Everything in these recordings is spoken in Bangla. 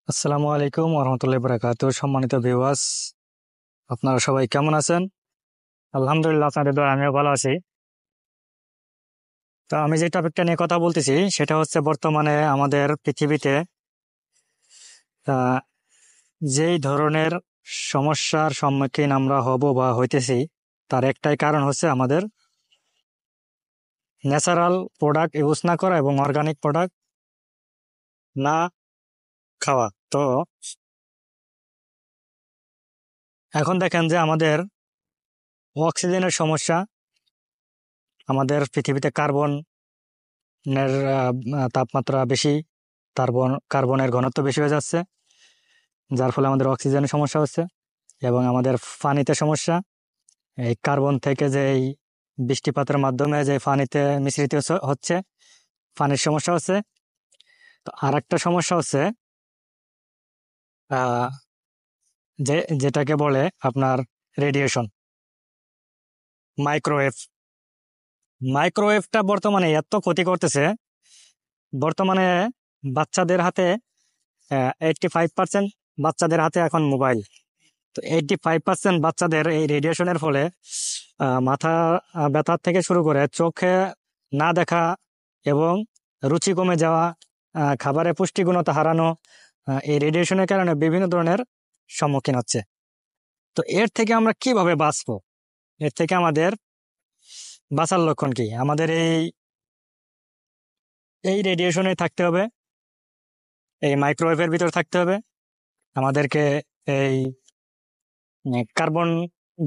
আসসালামু আলাইকুম ওরহমতুল্লাহ বরাকাতুহু। সম্মানিত ভিউয়ার্স, আপনারা সবাই কেমন আছেন? আলহামদুলিল্লাহ, আপনাদের দোয়ায় আমিও ভালো আছি। তো আমি যে টপিকটা নিয়ে কথা বলতেছি সেটা হচ্ছে বর্তমানে আমাদের পৃথিবীতে আহ, যেই ধরনের সমস্যার সম্মুখীন আমরা হব বা হইতেছি, তার একটাই কারণ হচ্ছে আমাদের ন্যাচারাল প্রোডাক্ট ইউজ না করা এবং অর্গানিক প্রোডাক্ট না খাওয়া। তো এখন দেখেন যে আমাদের অক্সিজেনের সমস্যা, আমাদের পৃথিবীতে কার্বনের তাপমাত্রা বেশি, কার্বনের ঘনত্ব বেশি হয়ে যাচ্ছে, যার ফলে আমাদের অক্সিজেনের সমস্যা হচ্ছে এবং আমাদের পানিতে সমস্যা। এই কার্বন থেকে যে এই বৃষ্টিপাতের মাধ্যমে যে পানিতে মিশ্রিত হচ্ছে, পানির সমস্যা হচ্ছে। তো আর একটা সমস্যা হচ্ছে আহ যেটাকে বলে আপনার রেডিয়েশন, মাইক্রোওয়েভ। মাইক্রোওয়েভটা বর্তমানে এত ক্ষতি করতেছে। বর্তমানে বাচ্চাদের হাতে 85% বাচ্চাদের হাতে এখন মোবাইল। তো 85% বাচ্চাদের এই রেডিয়েশনের ফলে মাথা ব্যথার থেকে শুরু করে চোখে না দেখা এবং রুচি কমে যাওয়া, খাবারে পুষ্টিগুণতা হারানো, এই রেডিয়েশনের কারণে বিভিন্ন ধরনের সম্মুখীন হচ্ছে। তো এর থেকে আমরা কিভাবে বাঁচবো? এর থেকে আমাদের বাঁচার লক্ষণ কি? আমাদের এই এই রেডিয়েশনে থাকতে হবে, এই মাইক্রোওয়েভের ভিতরে থাকতে হবে। আমাদেরকে এই কার্বন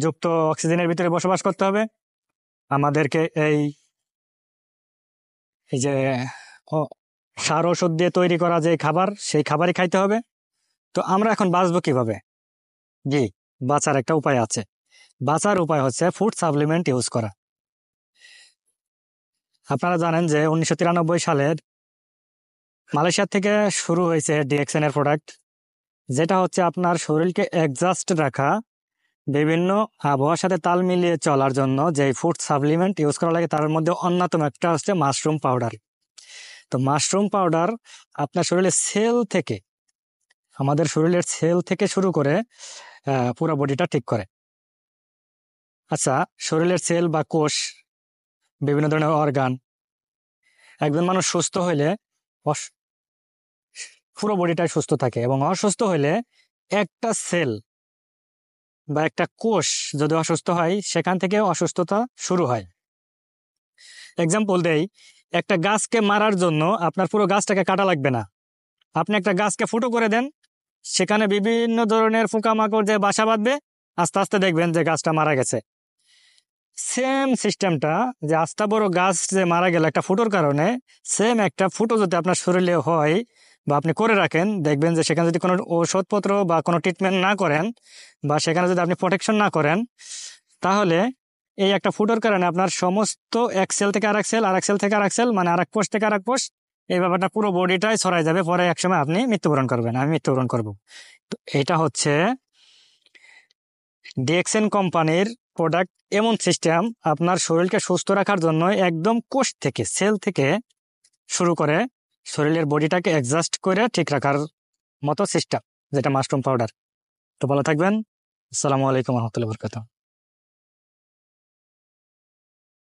যুক্ত অক্সিজেনের ভিতরে বসবাস করতে হবে। আমাদেরকে এই এই যে ও- সার ওষুধ দিয়ে তৈরি করা যে খাবার, সেই খাবারই খাইতে হবে। তো আমরা এখন বাঁচবো কিভাবে? জি, বাঁচার একটা উপায় আছে। বাঁচার উপায় হচ্ছে ফুড সাপ্লিমেন্ট ইউজ করা। আপনারা জানেন যে 1993 সালে মালয়েশিয়া থেকে শুরু হয়েছে ডিএক্সএন এর প্রোডাক্ট, যেটা হচ্ছে আপনার শরীরকে অ্যাডজাস্ট রাখা, বিভিন্ন আবহাওয়ার সাথে তাল মিলিয়ে চলার জন্য যে ফুড সাপ্লিমেন্ট ইউজ করা লাগে, তার মধ্যে অন্যতম একটা হচ্ছে মাশরুম পাউডার। তো মাশরুম পাউডার আপনার শরীরের সেল থেকে, আমাদের শরীরের সেল থেকে শুরু করে পুরো বডিটা ঠিক করে। আচ্ছা, শরীরের সেল বা কোষ, বিভিন্ন ধরনের অর্গান, একজন মানুষ সুস্থ হইলে অস- পুরো বডিটাই সুস্থ থাকে, এবং অসুস্থ হইলে একটা সেল বা একটা কোষ যদি অসুস্থ হয়, সেখান থেকে অসুস্থতা শুরু হয়। এক্সাম্পল দেই, একটা গাছকে মারার জন্য আপনার পুরো গাছটাকে কাটা লাগবে না। আপনি একটা গাছকে ফুটো করে দেন, সেখানে বিভিন্ন ধরনের পোকামাকড় যে বাসা বাঁধবে, আস্তে আস্তে দেখবেন যে গাছটা মারা গেছে। সেম সিস্টেমটা, যে আস্তা বড় গাছ যে মারা গেল একটা ফুটোর কারণে, সেম একটা ফুটো যদি আপনার শরীরে হয় বা আপনি করে রাখেন, দেখবেন যে সেখানে যদি কোনো ওষুধপত্র বা কোনো ট্রিটমেন্ট না করেন, বা সেখানে যদি আপনি প্রোটেকশন না করেন, তাহলে এই একটা ফুটোর কারণে আপনার সমস্ত এক সেল থেকে আরেক সেল, আরেক সেল থেকে আরেক সেল, মানে আরেক কোষ থেকে আরেক কোষ, এই ব্যাপারটা পুরো বডিটাই ছড়াই যাবে। পরে একসময় আপনি মৃত্যুবরণ করবেন, আমি মৃত্যুবরণ করব। তো এটা হচ্ছে ডিএক্সএন কোম্পানির প্রোডাক্ট। এমন সিস্টেম আপনার শরীরকে সুস্থ রাখার জন্য, একদম কোষ থেকে, সেল থেকে শুরু করে শরীরের বডিটাকে অ্যাডজাস্ট করে ঠিক রাখার মতো সিস্টেম, যেটা মাশরুম পাউডার। তো ভালো থাকবেন। আসসালামু আলাইকুম রহমতুল্লাহ বরকাতুহু।